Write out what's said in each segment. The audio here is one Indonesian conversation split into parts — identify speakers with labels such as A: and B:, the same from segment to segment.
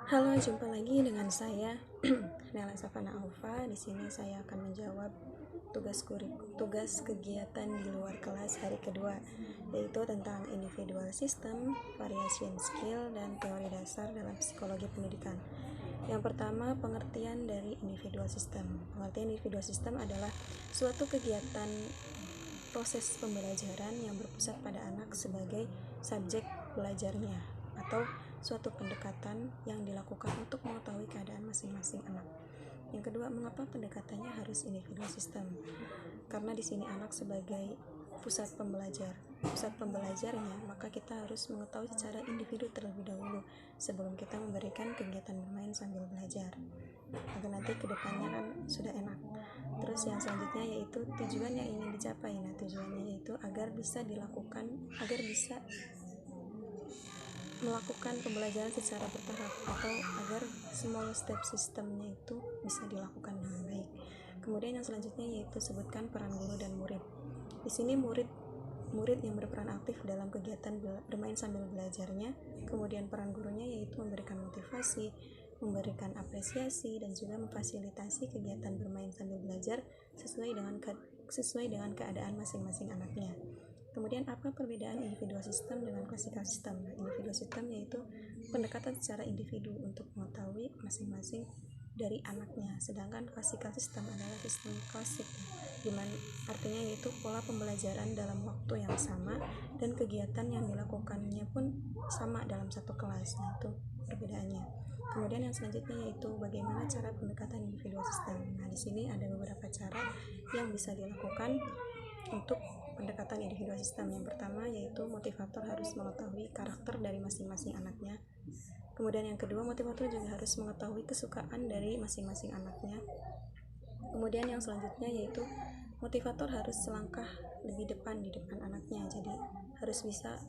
A: Halo, jumpa lagi dengan saya Nela Safana Alfa. Di sini saya akan menjawab tugas kegiatan di luar kelas hari kedua, yaitu tentang individual system, variation skill, dan teori dasar dalam psikologi pendidikan. Yang pertama, pengertian dari individual system. Pengertian individual system adalah suatu kegiatan proses pembelajaran yang berpusat pada anak sebagai subjek belajarnya, atau suatu pendekatan yang dilakukan untuk mengetahui keadaan masing-masing anak. Yang kedua, mengapa pendekatannya harus individual system? Karena di sini anak sebagai pusat pembelajarnya, maka kita harus mengetahui secara individu terlebih dahulu sebelum kita memberikan kegiatan bermain sambil belajar, agar nanti kedepannya kan sudah enak. Terus yang selanjutnya yaitu tujuan yang ingin dicapai. Nah, tujuannya yaitu agar bisa melakukan pembelajaran secara bertahap, atau agar small step sistemnya itu bisa dilakukan dengan baik. Kemudian yang selanjutnya yaitu sebutkan peran guru dan murid. Di sini murid yang berperan aktif dalam kegiatan bermain sambil belajarnya. Kemudian peran gurunya yaitu memberikan motivasi, memberikan apresiasi, dan juga memfasilitasi kegiatan bermain sambil belajar sesuai dengan keadaan masing-masing anaknya. Kemudian apa perbedaan individual system dengan klasikal system? Individual system yaitu pendekatan secara individu untuk mengetahui masing-masing dari anaknya, sedangkan klasikal system adalah sistem klasik, dimana artinya yaitu pola pembelajaran dalam waktu yang sama dan kegiatan yang dilakukannya pun sama dalam satu kelas. Nah, itu perbedaannya. Kemudian yang selanjutnya yaitu bagaimana cara pendekatan individual system. Nah, di sini ada beberapa cara yang bisa dilakukan untuk pendekatan individual system. Yang pertama yaitu motivator harus mengetahui karakter dari masing-masing anaknya. Kemudian yang kedua, motivator juga harus mengetahui kesukaan dari masing-masing anaknya. Kemudian yang selanjutnya yaitu motivator harus selangkah lebih depan di depan anaknya, jadi harus bisa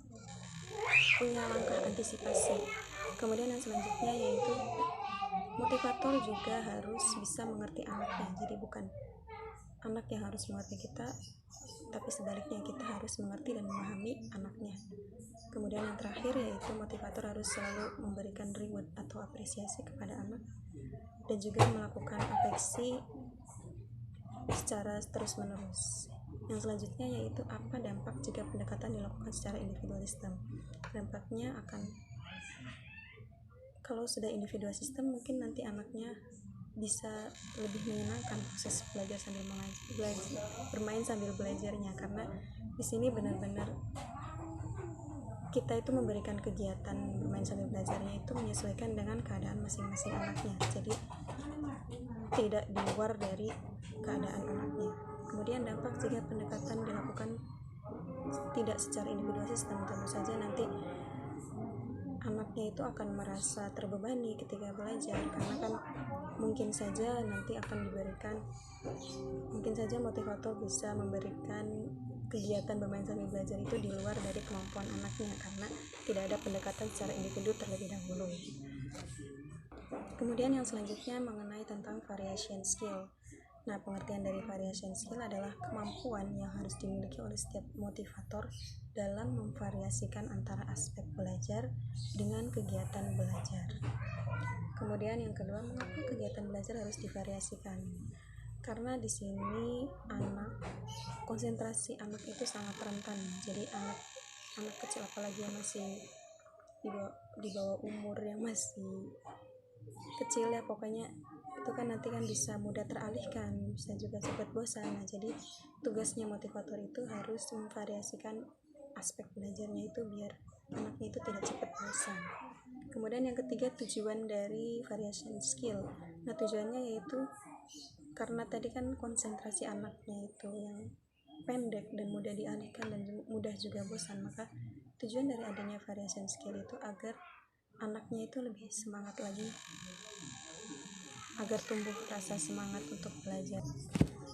A: punya langkah antisipasi. Kemudian yang selanjutnya yaitu motivator juga harus bisa mengerti anaknya, jadi bukan anak yang harus mengerti kita, tapi sebaliknya kita harus mengerti dan memahami anaknya. Kemudian yang terakhir yaitu motivator harus selalu memberikan reward atau apresiasi kepada anak, dan juga melakukan afeksi secara terus-menerus. Yang selanjutnya yaitu apa dampak jika pendekatan dilakukan secara individual system. Dampaknya akan, kalau sudah individual system, mungkin nanti anaknya bisa lebih menyenangkan proses belajar sambil bermain sambil belajarnya, karena di sini benar-benar kita itu memberikan kegiatan bermain sambil belajarnya itu menyesuaikan dengan keadaan masing-masing anaknya, jadi tidak di luar dari keadaan anaknya. Kemudian dampak jika pendekatan dilakukan tidak secara individual system, tentu saja nanti anaknya itu akan merasa terbebani ketika belajar, karena kan mungkin saja motivator bisa memberikan kegiatan bermain sambil belajar itu di luar dari kemampuan anaknya, karena tidak ada pendekatan secara individu terlebih dahulu. Kemudian yang selanjutnya mengenai tentang variation skill. Nah, pengertian dari variation skill adalah kemampuan yang harus dimiliki oleh setiap motivator dalam memvariasikan antara aspek belajar dengan kegiatan belajar. Kemudian yang kedua, mengapa kegiatan belajar harus divariasikan? Karena di sini konsentrasi anak itu sangat rentan. Jadi anak kecil, apalagi yang masih di bawah umur yang masih kecil ya, pokoknya itu kan nanti kan bisa mudah teralihkan, bisa juga cepat bosan. Nah, jadi tugasnya motivator itu harus memvariasikan aspek belajarnya itu biar anaknya itu tidak cepat bosan. Kemudian yang ketiga, tujuan dari variation skill. Nah, tujuannya yaitu karena tadi kan konsentrasi anaknya itu yang pendek dan mudah dialihkan dan mudah juga bosan, maka tujuan dari adanya variation skill itu agar anaknya itu lebih semangat lagi, agar tumbuh rasa semangat untuk belajar.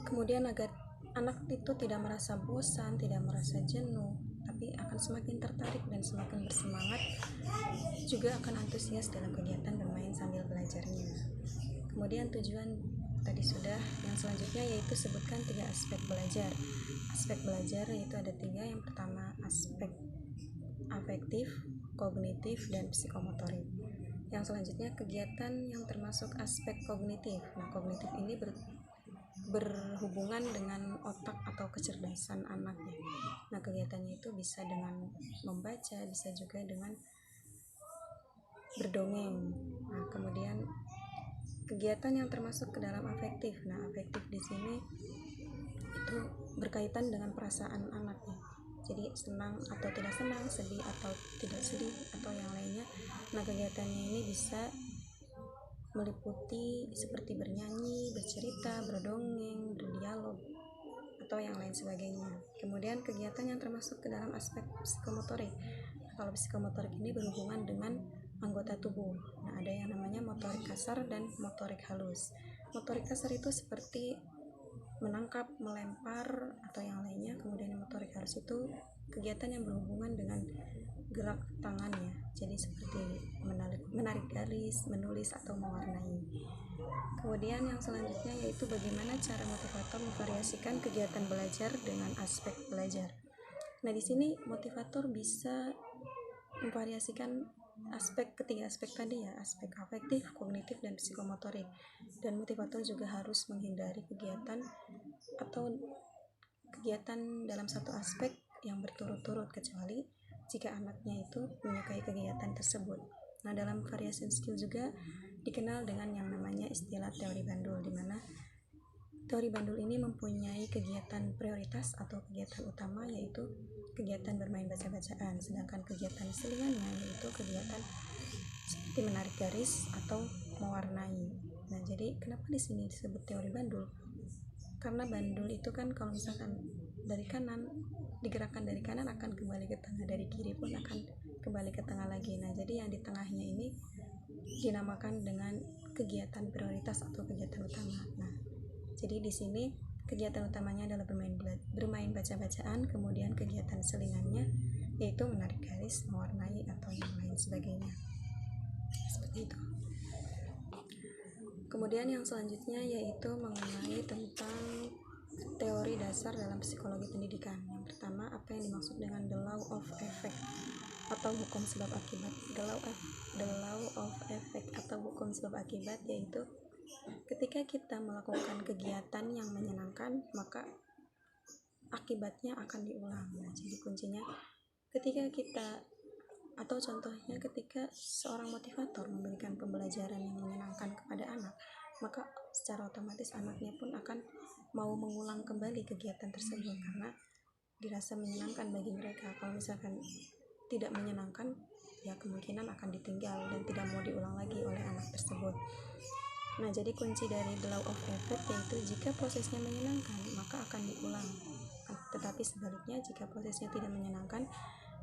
A: Kemudian agar anak itu tidak merasa bosan, tidak merasa jenuh, tapi akan semakin tertarik dan semakin bersemangat, juga akan antusias dalam kegiatan bermain sambil belajarnya. Kemudian tujuan tadi sudah. Yang selanjutnya yaitu sebutkan 3 aspek belajar. Aspek belajar yaitu ada 3. Yang pertama aspek afektif, kognitif, dan psikomotorik. Yang selanjutnya kegiatan yang termasuk aspek kognitif. Nah, kognitif ini berhubungan dengan otak atau kecerdasan anaknya. Nah, kegiatannya itu bisa dengan membaca, bisa juga dengan berdongeng. Nah, kemudian kegiatan yang termasuk ke dalam afektif. Nah, afektif di sini itu berkaitan dengan perasaan anaknya. Jadi senang atau tidak senang, sedih atau tidak sedih, atau yang lainnya. Nah, kegiatannya ini bisa meliputi seperti bernyanyi, bercerita, berdongeng, berdialog, atau yang lain sebagainya. Kemudian kegiatan yang termasuk ke dalam aspek psikomotorik. Kalau psikomotorik ini berhubungan dengan anggota tubuh. Nah, ada yang namanya motorik kasar dan motorik halus. Motorik kasar itu seperti menangkap, melempar, atau yang lainnya. Kemudian motorik halus itu kegiatan yang berhubungan dengan gerak tangannya, jadi seperti menarik garis, menulis, atau mewarnai. Kemudian yang selanjutnya yaitu bagaimana cara motivator memvariasikan kegiatan belajar dengan aspek belajar. Nah, di sini motivator bisa memvariasikan ketiga aspek tadi ya, aspek afektif, kognitif, dan psikomotorik. Dan motivator juga harus menghindari kegiatan dalam satu aspek yang berturut-turut, kecuali jika anaknya itu menyukai kegiatan tersebut. Nah, dalam variation skill juga dikenal dengan yang namanya istilah teori bandul, di mana teori bandul ini mempunyai kegiatan prioritas atau kegiatan utama, yaitu kegiatan bermain baca-bacaan, sedangkan kegiatan selingannya yaitu kegiatan seperti menarik garis atau mewarnai. Nah, jadi kenapa di sini disebut teori bandul? Karena bandul itu kan kalau misalkan dari kanan, digerakkan dari kanan akan kembali ke tengah, dari kiri pun akan kembali ke tengah lagi. Nah, jadi yang di tengahnya ini dinamakan dengan kegiatan prioritas atau kegiatan utama. Nah, jadi di sini kegiatan utamanya adalah bermain baca-bacaan, kemudian kegiatan selingannya yaitu menarik garis, mewarnai, atau yang lain sebagainya. Seperti itu. Kemudian yang selanjutnya yaitu mengenai tentang teori dasar dalam psikologi pendidikan. Yang pertama, apa yang dimaksud dengan the law of effect atau hukum sebab akibat. The law of effect atau hukum sebab akibat yaitu ketika kita melakukan kegiatan yang menyenangkan, maka akibatnya akan diulang. Nah, jadi kuncinya contohnya ketika seorang motivator memberikan pembelajaran yang menyenangkan kepada anak, maka secara otomatis anaknya pun akan mau mengulang kembali kegiatan tersebut karena dirasa menyenangkan bagi mereka. Kalau misalkan tidak menyenangkan, ya kemungkinan akan ditinggal dan tidak mau diulang lagi oleh anak tersebut. Nah, jadi kunci dari the law of effect yaitu jika prosesnya menyenangkan, maka akan diulang. Tetapi sebaliknya, jika prosesnya tidak menyenangkan,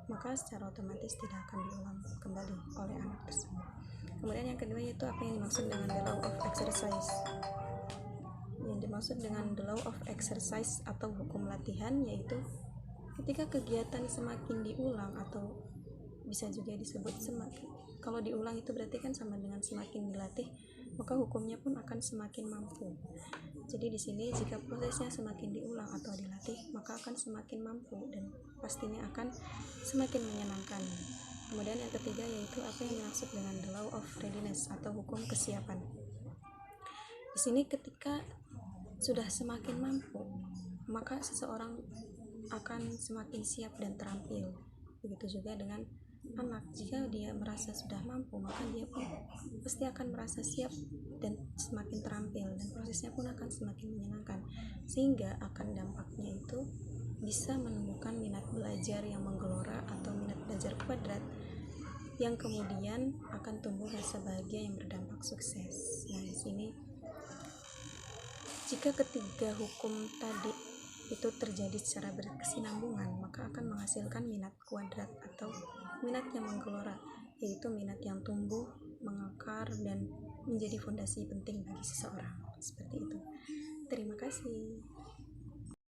A: maka secara otomatis tidak akan diulang kembali oleh anak tersebut. Kemudian yang kedua yaitu apa yang dimaksud dengan the law of exercise. Yang dimaksud dengan the law of exercise atau hukum latihan yaitu ketika kegiatan semakin diulang, atau bisa juga disebut kalau diulang itu berarti kan sama dengan semakin dilatih, maka hukumnya pun akan semakin mampu. Jadi di sini jika prosesnya semakin diulang atau dilatih, maka akan semakin mampu dan pastinya akan semakin menyenangkan. Kemudian yang ketiga yaitu apa yang dimaksud dengan the law of readiness atau hukum kesiapan. Di sini ketika sudah semakin mampu, maka seseorang akan semakin siap dan terampil. Begitu juga dengan anak, jika dia merasa sudah mampu, maka dia pun pasti akan merasa siap dan semakin terampil, dan prosesnya pun akan semakin menyenangkan, sehingga akan dampaknya itu bisa menemukan minat belajar yang menggelora atau minat belajar kuadrat yang kemudian akan tumbuh rasa bahagia yang berdampak sukses. Nah, di sini jika ketiga hukum tadi itu terjadi secara berkesinambungan, maka akan menghasilkan minat kuadrat atau minat yang menggelora, yaitu minat yang tumbuh, mengakar, dan menjadi fondasi penting bagi seseorang. Seperti itu. Terima kasih.